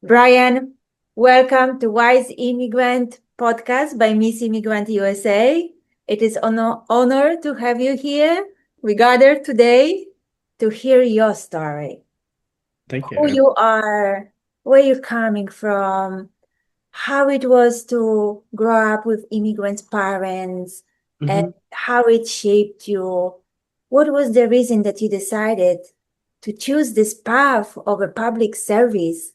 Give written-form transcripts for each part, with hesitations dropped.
Brian, welcome to WISE Immigrant Podcast by Miss Immigrant USA. It is an honor to have you here. We gathered today to hear your story. Thank Who you. you are, where you're coming from, how it was to grow up with immigrant parents, and hmm how it shaped you. What was the reason that you decided to choose this path over public service?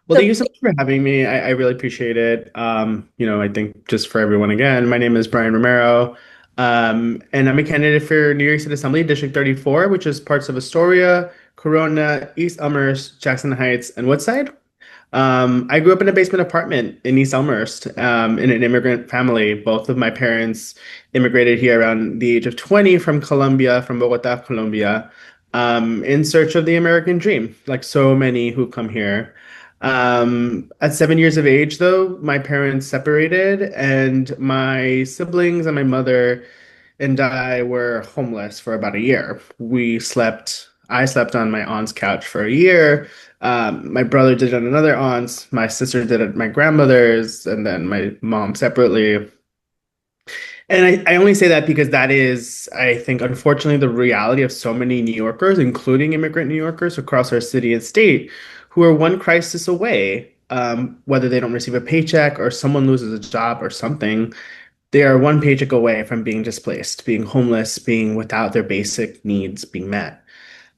Well, So, thank you so much for having me. I really appreciate it. I think just for everyone again, my name is Brian Romero, and I'm a candidate for New York City Assembly District 34, which is parts of Astoria, Corona, East Elmhurst, Jackson Heights, and Woodside. I grew up in a basement apartment in East Elmhurst, in an immigrant family. Both of my parents immigrated here around the age of 20 from Colombia, from Bogotá, Colombia, in search of the American dream, like so many who come here. At 7 years of age, though, my parents separated, and my siblings and my mother and I were homeless for about a year. I slept on my aunt's couch for a year. My brother did it on another aunt's, my sister did it at my grandmother's, and then my mom separately. And I only say that because that is, I think, unfortunately, the reality of so many New Yorkers, including immigrant New Yorkers across our city and state, who are one crisis away, whether they don't receive a paycheck or someone loses a job or something, they are one paycheck away from being displaced, being homeless, being without their basic needs being met.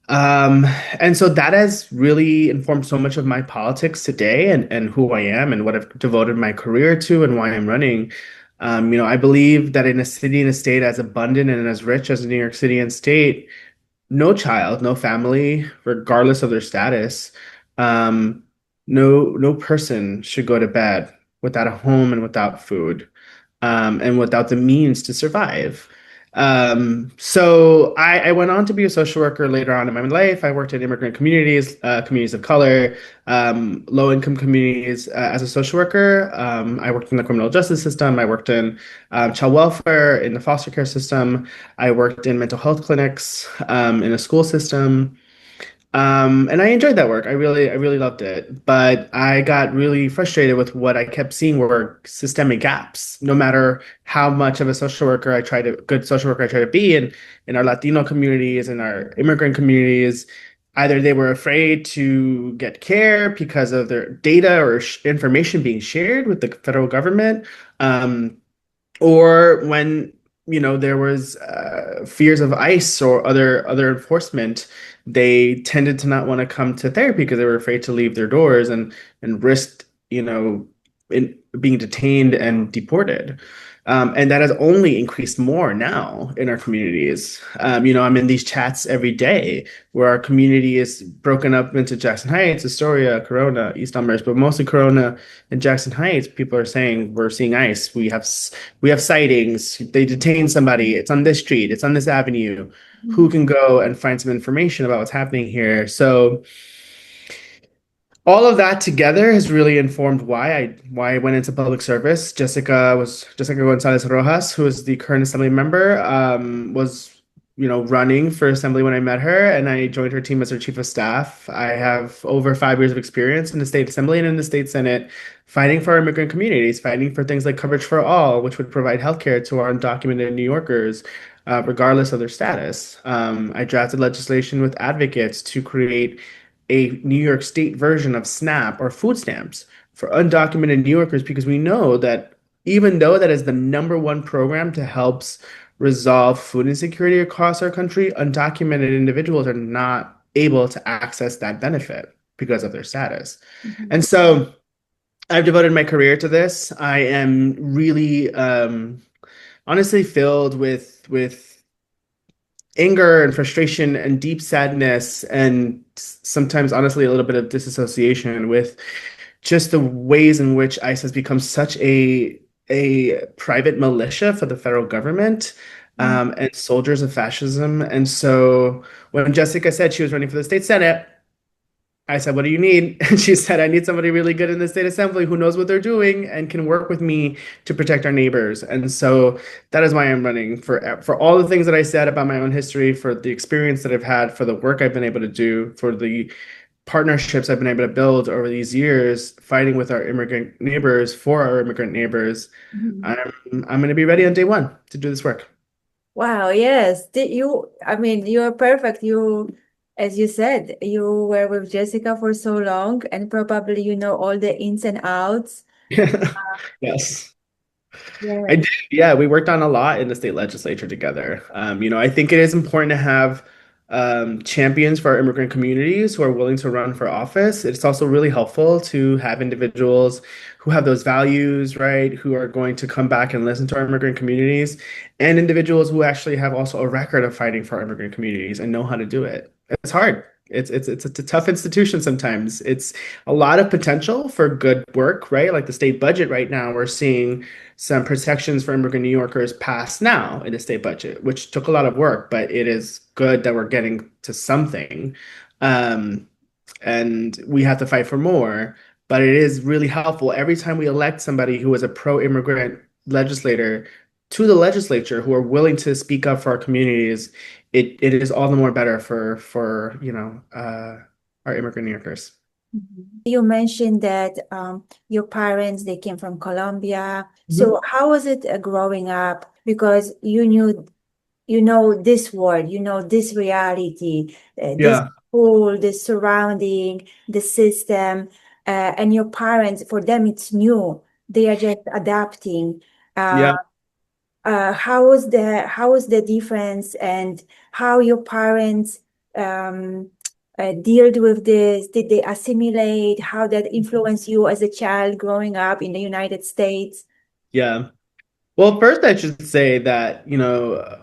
Um, and so that has really informed so much of my politics today and who I am and what I've devoted my career to and why I'm running. I believe that in a city and a state as abundant and as rich as New York City and state, no child, no family, regardless of their status, um, no person should go to bed without a home and without food, and without the means to survive. So I went on to be a social worker later on in my life. I worked in immigrant communities, communities of color, low-income communities as a social worker. I worked in the criminal justice system. I worked in child welfare, in the foster care system. I worked in mental health clinics, in a school system. And I enjoyed that work. I really loved it. But I got really frustrated with what I kept seeing were systemic gaps. No matter how much of a good social worker I try to be in our Latino communities, in our immigrant communities, either they were afraid to get care because of their data or information being shared with the federal government, or when there was fears of ICE or other enforcement, they tended to not want to come to therapy because they were afraid to leave their doors and risked in being detained and deported. And that has only increased more now in our communities. I'm in these chats every day where our community is broken up into Jackson Heights, Astoria, Corona, East Elmhurst, but mostly Corona and Jackson Heights. People are saying we're seeing ICE. We have sightings. They detain somebody. It's on this street. It's on this avenue. Who can go and find some information about what's happening here? So all of that together has really informed why I went into public service. Jessica Gonzalez Rojas, who is the current assembly member, was running for assembly when I met her, and I joined her team as her chief of staff. I have over 5 years of experience in the state assembly and in the state senate, fighting for our immigrant communities, fighting for things like coverage for all, which would provide healthcare to our undocumented New Yorkers, regardless of their status. I drafted legislation with advocates to create a New York State version of SNAP or food stamps for undocumented New Yorkers because we know that even though that is the number one program to helps resolve food insecurity across our country, undocumented individuals are not able to access that benefit because of their status. Mhm. And so I've devoted my career to this. I am really honestly filled with anger and frustration and deep sadness and sometimes honestly a little bit of disassociation with just the ways in which ICE has become such a private militia for the federal government, and soldiers of fascism. And so when Jessica said she was running for the state senate, I said, "What do you need?" And she said, "I need somebody really good in the state assembly who knows what they're doing and can work with me to protect our neighbors." And so that is why I'm running for all the things that I said about my own history, for the experience that I've had, for the work I've been able to do, for the partnerships I've been able to build over these years, fighting with our immigrant neighbors for our immigrant neighbors, Mhm. I'm going to be ready on day one to do this work. Wow, yes. I mean, you're perfect. As you said, you were with Jessica for so long, and probably you know all the ins and outs. Yes. I Yes. did. Yeah, we worked on a lot in the state legislature together. I think it is important to have champions for our immigrant communities who are willing to run for office. It's also really helpful to have individuals who have those values, right? Who are going to come back and listen to our immigrant communities, and individuals who actually have also a record of fighting for our immigrant communities and know how to do it. It's hard. It's a tough institution sometimes. It's a lot of potential for good work, right? Like the state budget right now, we're seeing some protections for immigrant New Yorkers passed now in the state budget, which took a lot of work, but it is good that we're getting to something. Um, and we have to fight for more. But it is really helpful every time we elect somebody who is a pro-immigrant legislator to the legislature who are willing to speak up for our communities. It is all the more better for our immigrant New Yorkers. Mhm. You mentioned that your parents, they came from Colombia. Mhm. So how was it growing up? Because you know this world, you know this reality, this Yeah, school, the surrounding, the system, and your parents, for them, it's new. They are just adapting. Uh, yeah. how was the difference, and how your parents um, dealt with this? Did they assimilate? How that influenced you as a child growing up in the United States? Yeah. Well, first I should say that,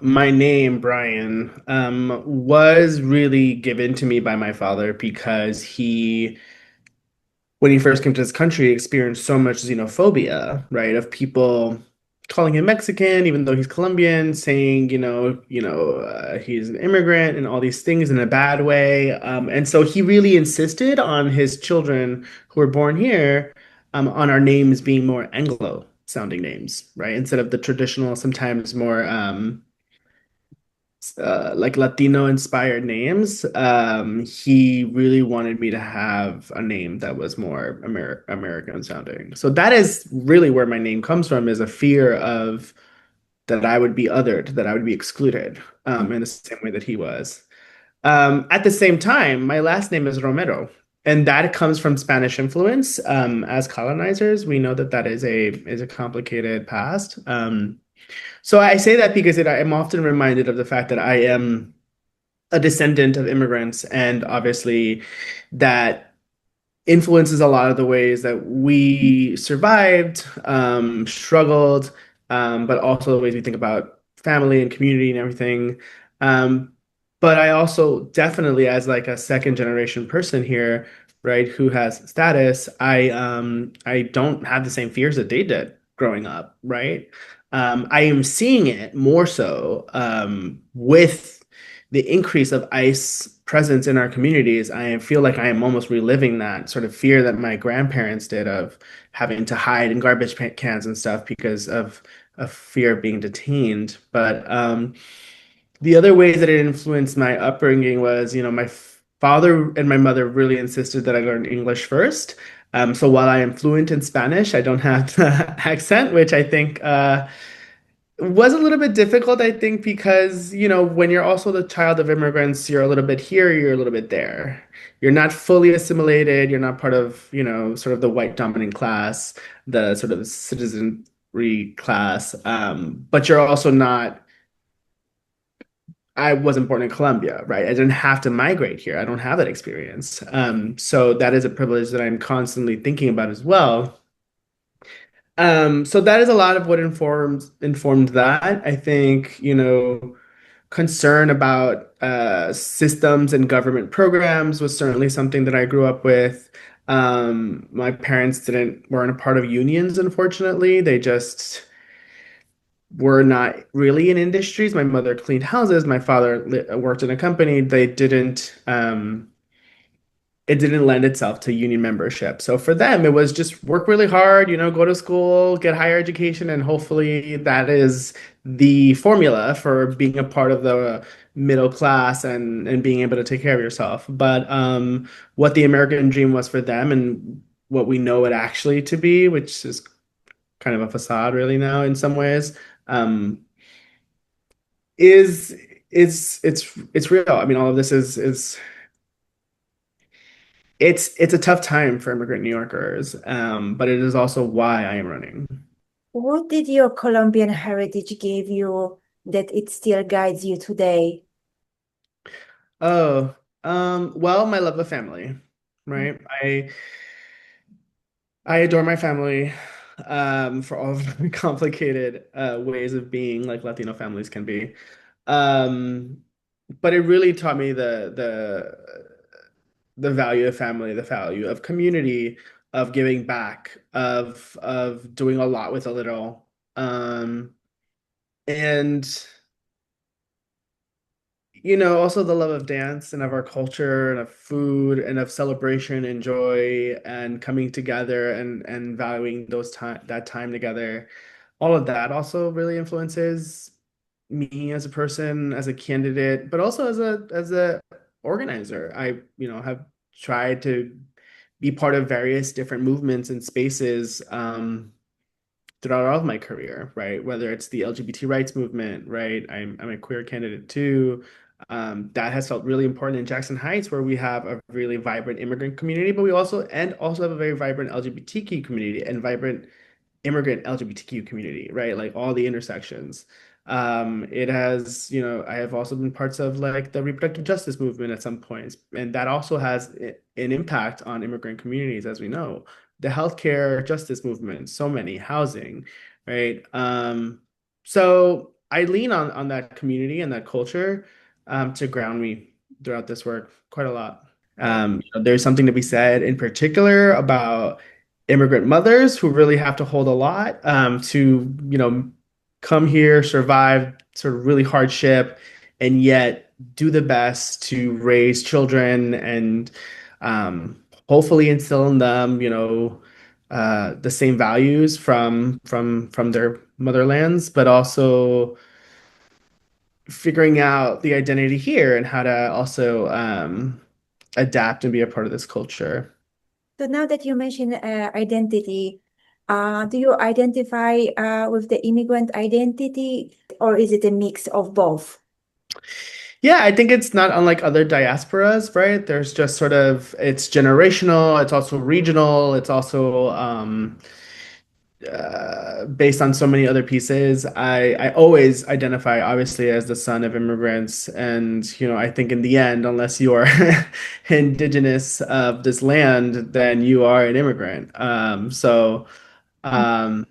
my name, Brian, was really given to me by my father because when he first came to this country, experienced so much xenophobia, right? Of people calling him Mexican, even though he's Colombian, saying, he's an immigrant and all these things in a bad way. And so he really insisted on his children who were born here, on our names being more Anglo sounding names, right? Instead of the traditional, sometimes more like Latino inspired names. He really wanted me to have a name that was more American sounding. So that is really where my name comes from, is a fear of that I would be othered, that I would be excluded, in the same way that he was. At the same time, my last name is Romero. And that comes from Spanish influence. As colonizers, we know that that is a complicated past. So I say that because I'm often reminded of the fact that I am a descendant of immigrants, and obviously that influences a lot of the ways that we survived, struggled, but also the ways we think about family and community and everything. Um, but I also definitely, as like a second generation person here, right, who has status, I don't have the same fears that they did growing up, right? I am seeing it more so with the increase of ICE presence in our communities. I feel like I am almost reliving that sort of fear that my grandparents did of having to hide in garbage cans and stuff because of fear of being detained. But the other ways that it influenced my upbringing was, my father and my mother really insisted that I learn English first. So while I am fluent in Spanish, I don't have the accent, which I think was a little bit difficult, I think, because, when you're also the child of immigrants, you're a little bit here, you're a little bit there. You're not fully assimilated, you're not part of, sort of the white dominant class, the sort of citizenry class, but you're also not. I wasn't born in Colombia, right? I didn't have to migrate here. I don't have that experience. So that is a privilege that I'm constantly thinking about as well. So that is a lot of what informed that. I think, concern about systems and government programs was certainly something that I grew up with. My parents weren't a part of unions, unfortunately. They just were not really in industries. My mother cleaned houses. My father worked in a company. They didn't. it didn't lend itself to union membership. So for them, it was just work really hard, go to school, get higher education, and hopefully that is the formula for being a part of the middle class and being able to take care of yourself. But what the American dream was for them and what we know it actually to be, which is kind of a facade really now in some ways, is it's real. I mean, all of this is it's a tough time for immigrant New Yorkers, but it is also why I am running. What did your Colombian heritage give you that it still guides you today? Oh, well, my love of family, right? I adore my family, for all of the complicated ways of being like Latino families can be. Um, but it really taught me the value of family, the value of community, of giving back, of doing a lot with a little. And also the love of dance and of our culture and of food and of celebration and joy and coming together and valuing that time together. All of that also really influences me as a person, as a candidate, but also as a organizer. I, have tried to be part of various different movements and spaces throughout all of my career, right? Whether it's the LGBT rights movement, right? I'm a queer candidate too. That has felt really important in Jackson Heights, where we have a really vibrant immigrant community, but we also have a very vibrant LGBTQ community and vibrant immigrant LGBTQ community, right? Like all the intersections. It has, I have also been parts of like the reproductive justice movement at some points, and that also has an impact on immigrant communities, as we know. The healthcare justice movement, so many, housing, right? So I lean on that community and that culture to ground me throughout this work quite a lot. There's something to be said in particular about immigrant mothers who really have to hold a lot to, come here, survive sort of really hardship, and yet do the best to raise children and hopefully instill in them, the same values from their motherlands, but also figuring out the identity here and how to also adapt and be a part of this culture. So now that you mentioned identity, do you identify with the immigrant identity, or is it a mix of both? Yeah, I think it's not unlike other diasporas, right? There's just sort of it's generational, it's also regional, it's also based on so many other pieces. I always identify obviously as the son of immigrants, and I think in the end, unless you are indigenous of this land, then you are an immigrant. Um,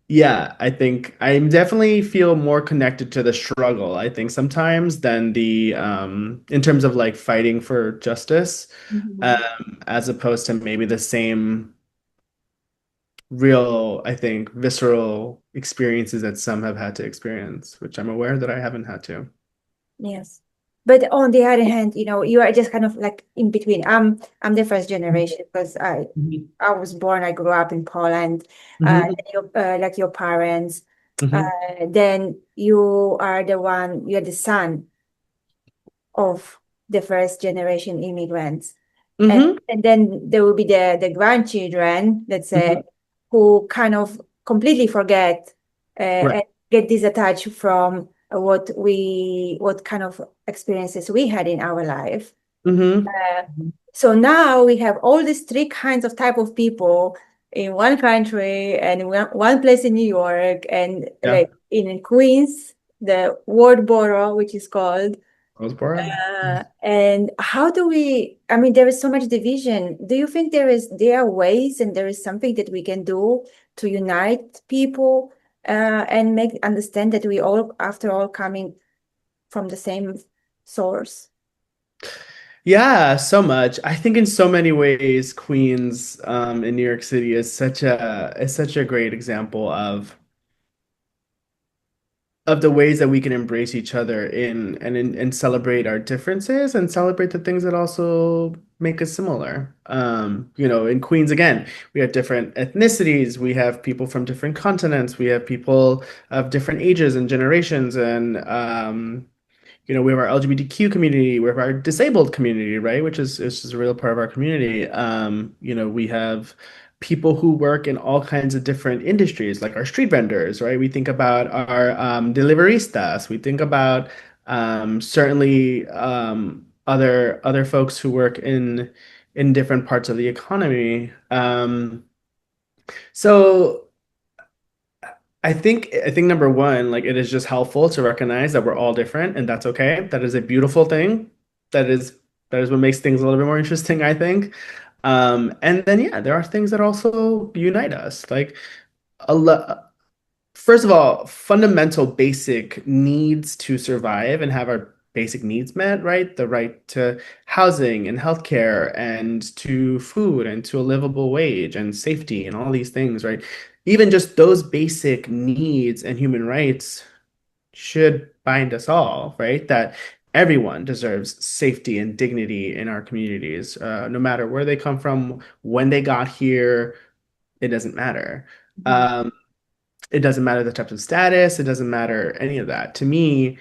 yeah, I think I definitely feel more connected to the struggle, I think sometimes than the in terms of like fighting for justice, Mhm. as opposed to maybe the same real, I think, visceral experiences that some have had to experience, which I'm aware that I haven't had to. Yes. But on the other hand, you are just kind of like in between. I'm the first generation because I Mhm. I was born, I grew up in Poland. Mhm. Like your parents, Mhm. then you're the son of the first generation immigrants. And Mhm. and then there will be the grandchildren, let's say, Mhm. who kind of completely forget Right. and get disattached from what kind of experiences we had in our life. Mhm. Uh, so now we have all these three kinds of type of people in one country and one place in New York and Yeah. like in Queens, the ward borough, which is called. Roseboro. And how do I mean, there is so much division. Do you think there are ways and there is something that we can do to unite people and make understand that we all, after all, coming from the same source? Yeah, so much. I think in so many ways, Queens, in New York City is such a great example of the ways that we can embrace each other and celebrate our differences and celebrate the things that also make us similar. In Queens, again, we have different ethnicities. We have people from different continents. We have people of different ages and generations. And, we have our LGBTQ community. We have our disabled community, right? Which is just a real part of our community. We have people who work in all kinds of different industries, like our street vendors, right? We think about our deliveristas. We think about certainly other folks who work in different parts of the economy. So I think number one, like it is just helpful to recognize that we're all different and that's okay. That is a beautiful thing. That is that is what makes things a little bit more interesting, I think. And then yeah, there are things that also unite us. Like a lo first of all, fundamental basic needs to survive and have our basic needs met, right? The right to housing and healthcare and to food and to a livable wage and safety and all these things, right? Even just those basic needs and human rights should bind us all, right? That everyone deserves safety and dignity in our communities, no matter where they come from, when they got here, it doesn't matter. Mhm. Um, it doesn't matter the types of status. It doesn't matter any of that. To me,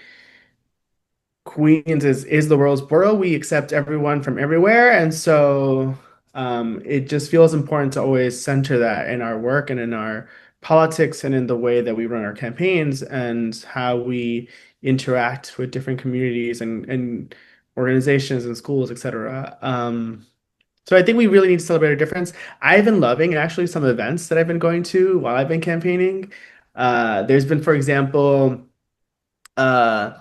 Queens is the world's borough. We accept everyone from everywhere, and so it just feels important to always center that in our work and in our politics and in the way that we run our campaigns and how we interact with different communities and organizations and schools, etc. So I think we really need to celebrate our difference. I've been loving actually some events that I've been going to while I've been campaigning. There's been, for example, uh,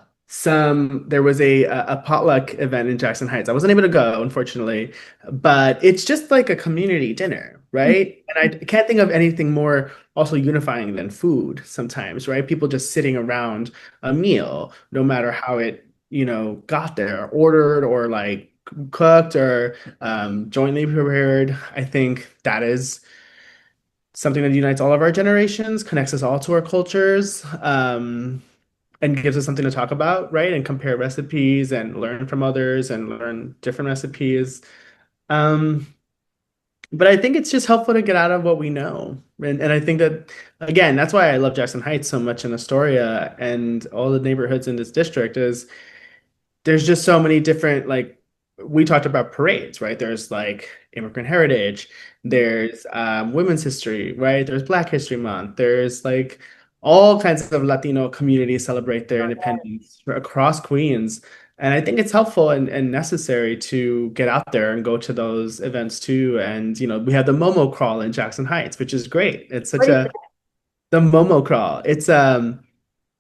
there was a potluck event in Jackson Heights. I wasn't able to go, unfortunately, but it's just like a community dinner, right? And I can't think of anything more also unifying than food sometimes, right? People just sitting around a meal, no matter how it, got there, ordered or like cooked or jointly prepared. I think that is something that unites all of our generations, connects us all to our cultures. And gives us something to talk about, right? And compare recipes and learn from others and learn different recipes. Um, but I think it's just helpful to get out of what we know. And I think that, again, that's why I love Jackson Heights so much in Astoria and all the neighborhoods in this district is there's just so many different like we talked about parades, right? There's like immigrant heritage, there's women's history, right? There's Black History Month, there's like all kinds of Latino communities celebrate their independence across Queens. And I think it's helpful and necessary to get out there and go to those events too. And we have the Momo Crawl in Jackson Heights, which is great. It's such What is a the Momo Crawl. It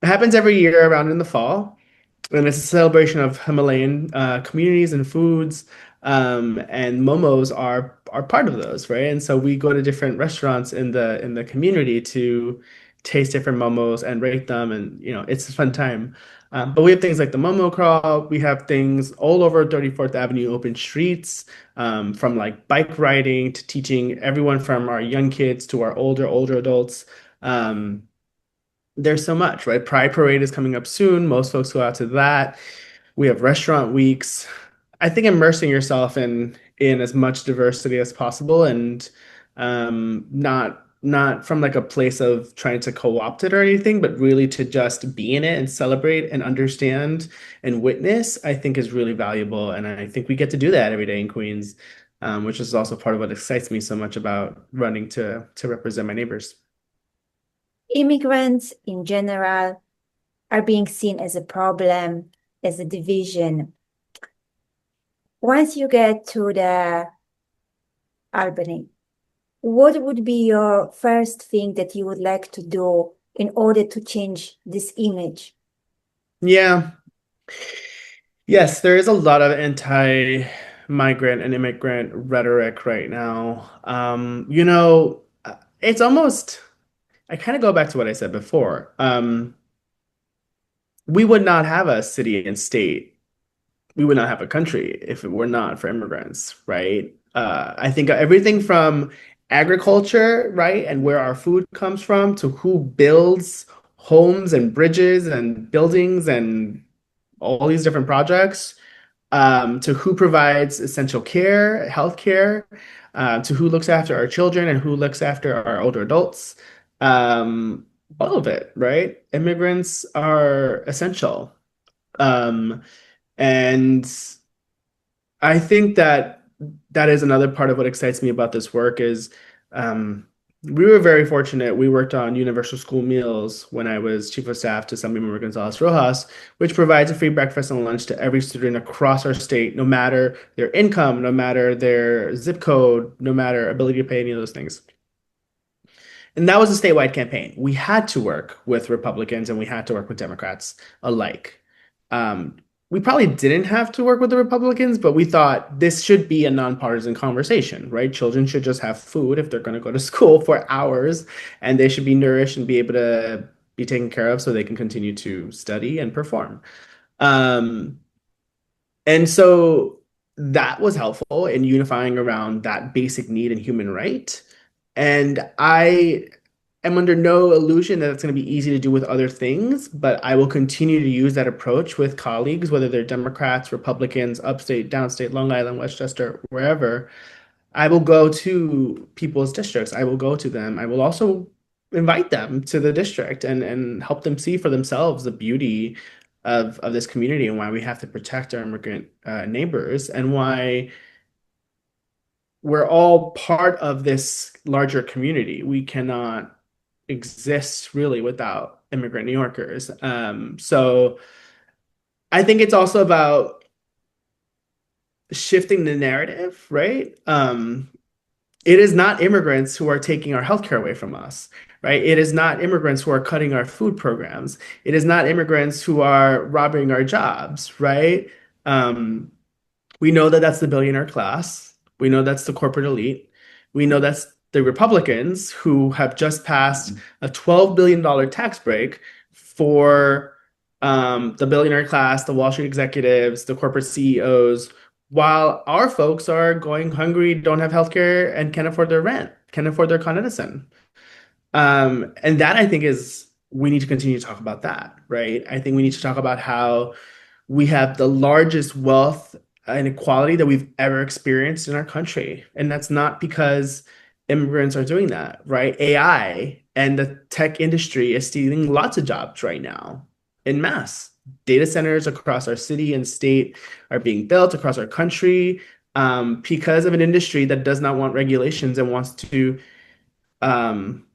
happens every year around in the fall and it's a celebration of Himalayan communities and foods. And momos are part of those, right? And so we go to different restaurants in the community to taste different momos and rate them, and it's a fun time. But we have things like the Momo Crawl. We have things all over 34th Avenue open streets, from like bike riding to teaching everyone from our young kids to our older adults. Um, there's so much, right? Pride Parade is coming up soon. Most folks go out to that. We have restaurant weeks. I think immersing yourself in as much diversity as possible and not from like a place of trying to co-opt it or anything, but really to just be in it and celebrate and understand and witness, I think is really valuable. And I think we get to do that every day in Queens, which is also part of what excites me so much about running to represent my neighbors. immigrants in general are being seen as a problem, as a division. Once you get to the Albany, what would be your first thing that you would like to do in order to change this image? Yeah. Yes, there is a lot of anti-migrant and immigrant rhetoric right now. It's almost, I kind of go back to what I said before. We would not have a city and state. We would not have a country if it were not for immigrants, right? I think everything from agriculture, right, and where our food comes from to who builds homes and bridges and buildings and all these different projects to who provides essential care, healthcare, to who looks after our children and who looks after our older adults. Um, all of it, right? Immigrants are essential. Um, and I think that that is another part of what excites me about this work is um, we were very fortunate. We worked on universal school meals when I was chief of staff to Assemblyman Gonzalez Rojas, which provides a free breakfast and lunch to every student across our state, no matter their income, no matter their zip code, no matter ability to pay any of those things. And that was a statewide campaign. We had to work with Republicans and we had to work with Democrats alike. Um, we probably didn't have to work with the Republicans, but we thought this should be a nonpartisan conversation, right? Children should just have food if they're going to go to school for hours, and they should be nourished and be able to be taken care of so they can continue to study and perform. Um, and so that was helpful in unifying around that basic need and human right. And I am under no illusion that it's going to be easy to do with other things, but I will continue to use that approach with colleagues, whether they're Democrats, Republicans, upstate, downstate, Long Island, Westchester, wherever. I will go to people's districts. I will go to them. I will also invite them to the district and help them see for themselves the beauty of this community and why we have to protect our immigrant neighbors and why we're all part of this larger community. We cannot exist really without immigrant New Yorkers. So I think it's also about shifting the narrative, right? It is not immigrants who are taking our healthcare away from us, right? It is not immigrants who are cutting our food programs. It is not immigrants who are robbing our jobs, right? Um, we know that that's the billionaire class. We know that's the corporate elite. We know that's the Republicans who have just passed a $12 billion tax break for the billionaire class, the Wall Street executives, the corporate CEOs, while our folks are going hungry, don't have healthcare, and can't afford their rent, can't afford their Con Edison. And that I think is we need to continue to talk about that, right? I think we need to talk about how we have the largest wealth inequality that we've ever experienced in our country. And that's not because immigrants are doing that, right? AI and the tech industry is stealing lots of jobs right now in mass. Data centers across our city and state are being built across our country because of an industry that does not want regulations and um,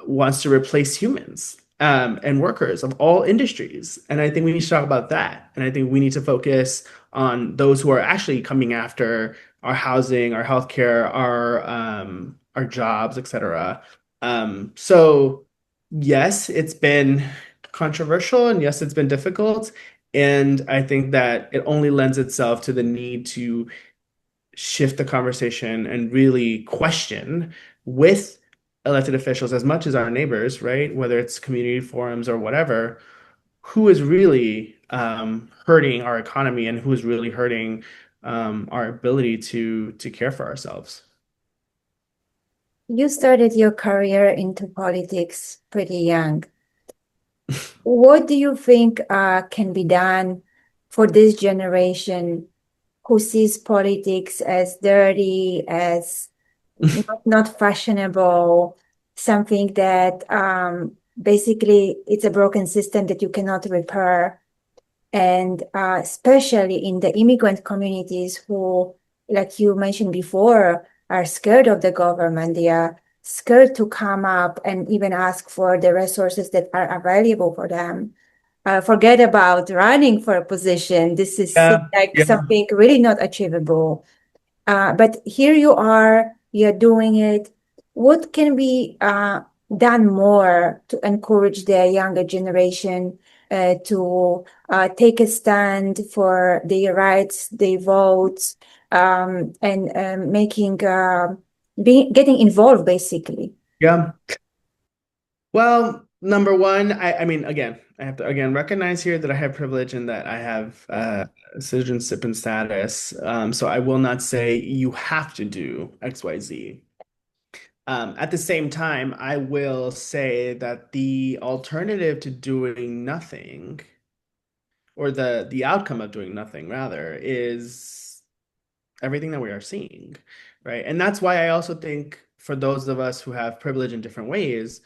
wants to replace humans and workers of all industries. And I think we need to talk about that. And I think we need to focus on those who are actually coming after our housing, our healthcare, our jobs, etc. So yes, it's been controversial, and yes, it's been difficult. And I think that it only lends itself to the need to shift the conversation and really question with elected officials as much as our neighbors, right? Whether it's community forums or whatever, who is really hurting our economy and who is really hurting our ability to care for ourselves. You started your career into politics pretty young. What do you think can be done for this generation who sees politics as dirty, as not fashionable, something that basically it's a broken system that you cannot repair? And especially in the immigrant communities who, like you mentioned before, are scared of the government. They are scared to come up and even ask for the resources that are available for them. Forget about running for a position. This is Yeah, like yeah. something really not achievable. But here you're doing it. What can be done more to encourage the younger generation to take a stand for their rights, their votes, and getting involved, basically? Yeah. Well, number one, I mean, again, I have to again recognize here that I have privilege and that I have citizenship and status. So I will not say you have to do XYZ. At the same time, I will say that the alternative to doing nothing or the outcome of doing nothing rather is everything that we are seeing, right? And that's why I also think for those of us who have privilege in different ways,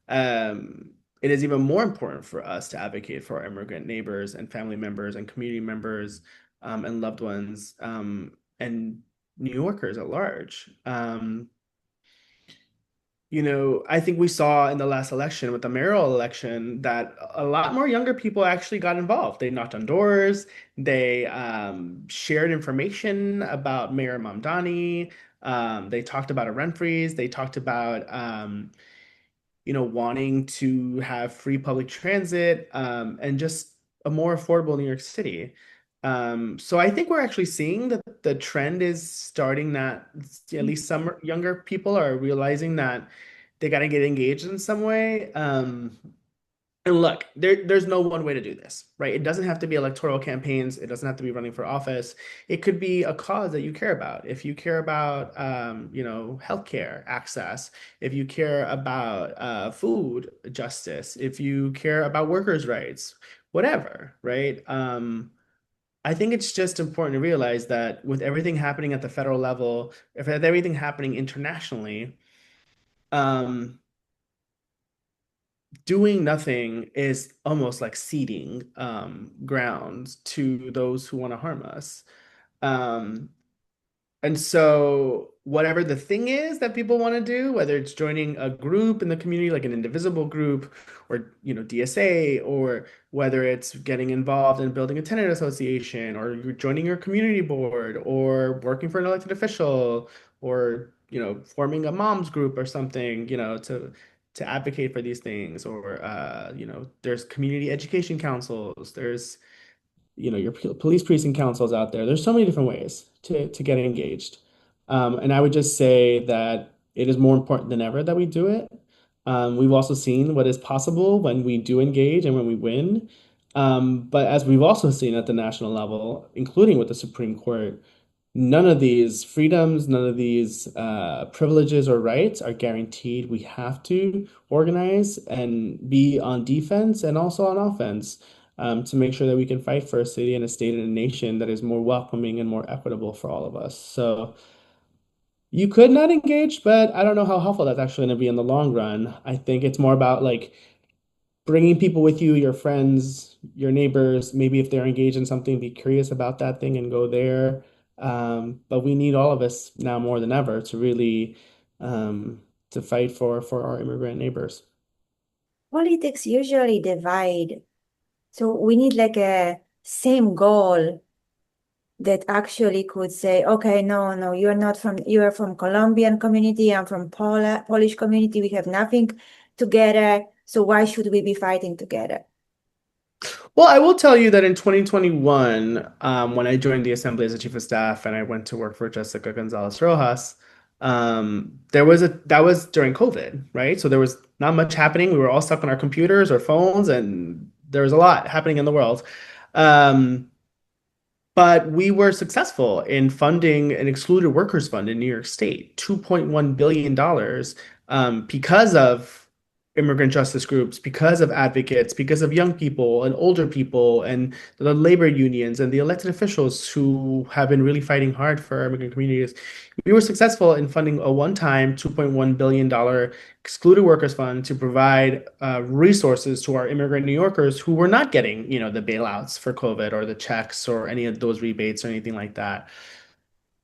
it is even more important for us to advocate for our immigrant neighbors and family members and community members, and loved ones, and New Yorkers at large. I think we saw in the last election with the mayoral election that a lot more younger people actually got involved. They knocked on doors, they shared information about Mayor Mamdani, they talked about a rent freeze, they talked about wanting to have free public transit, and just a more affordable New York City. So I think we're actually seeing that the trend is starting, that at least some younger people are realizing that they got to get engaged in some way. And look, there's no one way to do this, right? It doesn't have to be electoral campaigns. It doesn't have to be running for office. It could be a cause that you care about. If you care about, healthcare access, if you care about food justice, if you care about workers' rights, whatever, right? I think it's just important to realize that with everything happening at the federal level, if with everything happening internationally, um, doing nothing is almost like ceding ground to those who want to harm us. Um, and so, whatever the thing is that people want to do, whether it's joining a group in the community, like an indivisible group, or DSA, or whether it's getting involved in building a tenant association, or you're joining your community board, or working for an elected official, or forming a mom's group or something, to advocate for these things, or there's community education councils, there's your police precinct councils out there. There's so many different ways to get engaged. And I would just say that it is more important than ever that we do it. We've also seen what is possible when we do engage and when we win. But as we've also seen at the national level, including with the Supreme Court, none of these freedoms, none of these privileges or rights are guaranteed. We have to organize and be on defense and also on offense, to make sure that we can fight for a city and a state and a nation that is more welcoming and more equitable for all of us. So you could not engage, but I don't know how helpful that's actually going to be in the long run. I think it's more about like bringing people with you, your friends, your neighbors. Maybe if they're engaged in something, be curious about that thing and go there. But we need all of us now more than ever to really to fight for our immigrant neighbors. Politics usually divide. So we need like a same goal that actually could say, okay, no, no, you are from Colombian community, I'm from Polish community, we have nothing together, so why should we be fighting together? Well, I will tell you that in 2021, when I joined the assembly as a chief of staff and I went to work for Jessica Gonzalez Rojas, that was during COVID, right? So there was not much happening. We were all stuck on our computers or phones, and there was a lot happening in the world. Um, but we were successful in funding an excluded workers fund in New York State, $2.1 billion, because of immigrant justice groups, because of advocates, because of young people and older people and the labor unions and the elected officials who have been really fighting hard for our immigrant communities. We were successful in funding a one-time $2.1 billion excluded workers fund to provide resources to our immigrant New Yorkers who were not getting, the bailouts for COVID or the checks or any of those rebates or anything like that.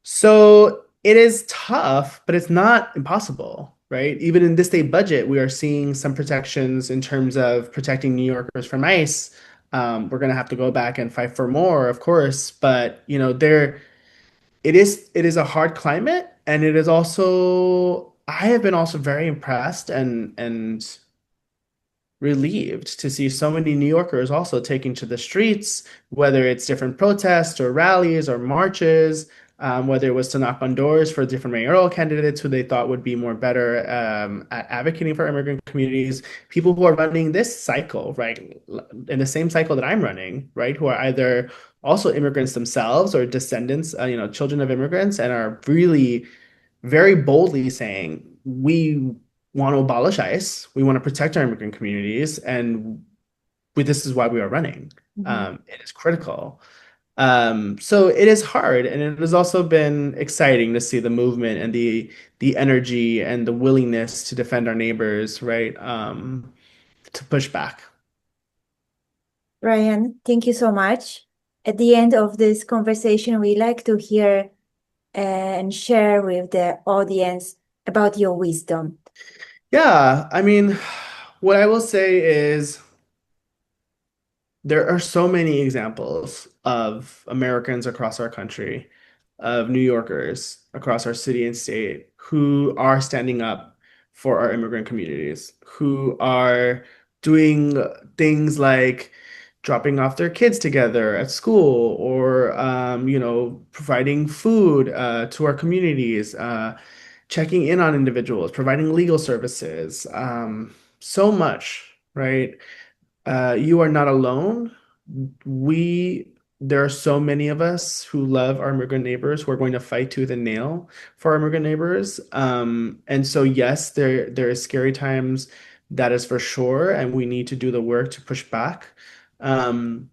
So it is tough, but it's not impossible, right? Even in this state budget, we are seeing some protections in terms of protecting New Yorkers from ICE. We're going to have to go back and fight for more, of course, but it is a hard climate, and it is also I have been also very impressed and relieved to see so many New Yorkers also taking to the streets, whether it's different protests or rallies or marches, whether it was to knock on doors for different mayoral candidates who they thought would be more better at advocating for immigrant communities, people who are running this cycle, right, in the same cycle that I'm running, right, who are either also immigrants themselves or descendants, children of immigrants, and are really very boldly saying, we want to abolish ICE. We want to protect our immigrant communities, and this is why we are running. Mhm. It is critical. So it is hard, and it has also been exciting to see the movement and the energy and the willingness to defend our neighbors, right? To push back. Brian, thank you so much. At the end of this conversation, we like to hear and share with the audience about your wisdom. Yeah, I mean, what I will say is there are so many examples of Americans across our country, of New Yorkers across our city and state who are standing up for our immigrant communities, who are doing things like dropping off their kids together at school or, providing food to our communities, checking in on individuals, providing legal services, so much, right? You are not alone. We, there are so many of us who love our immigrant neighbors who are going to fight tooth and nail for our immigrant neighbors. And so, yes, there is scary times, that is for sure, and we need to do the work to push back. Um,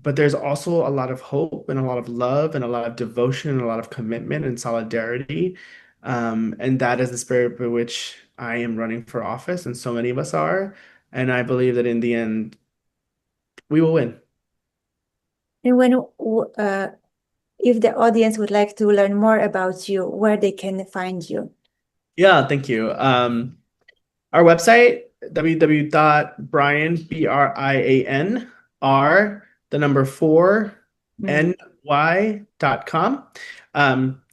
but there's also a lot of hope and a lot of love and a lot of devotion and a lot of commitment and solidarity. And that is the spirit by which I am running for office, and so many of us are. And I believe that in the end, we will win. And if the audience would like to learn more about you, where they can find you. Yeah, thank you. Our website, www.brian, Brian, the number four, Mm. ny.com.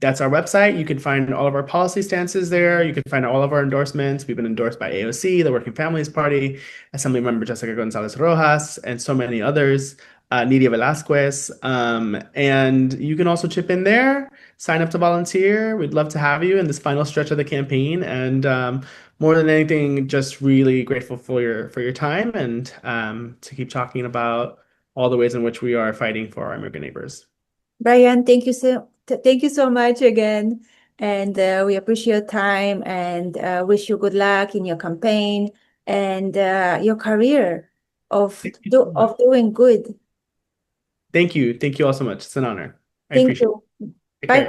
That's our website. You can find all of our policy stances there. You can find all of our endorsements. We've been endorsed by AOC, the Working Families Party, Assemblymember Jessica Gonzalez Rojas, and so many others, Nidia Velasquez. And you can also chip in there, sign up to volunteer. We'd love to have you in this final stretch of the campaign. And more than anything, just really grateful for your time and to keep talking about all the ways in which we are fighting for our immigrant neighbors. Brian, thank you so much again. And we appreciate your time and wish you good luck in your campaign and your career Thank you so much. of doing good. Thank you. Thank you all so much. It's an honor. I Thank appreciate it. you. Take Bye. care.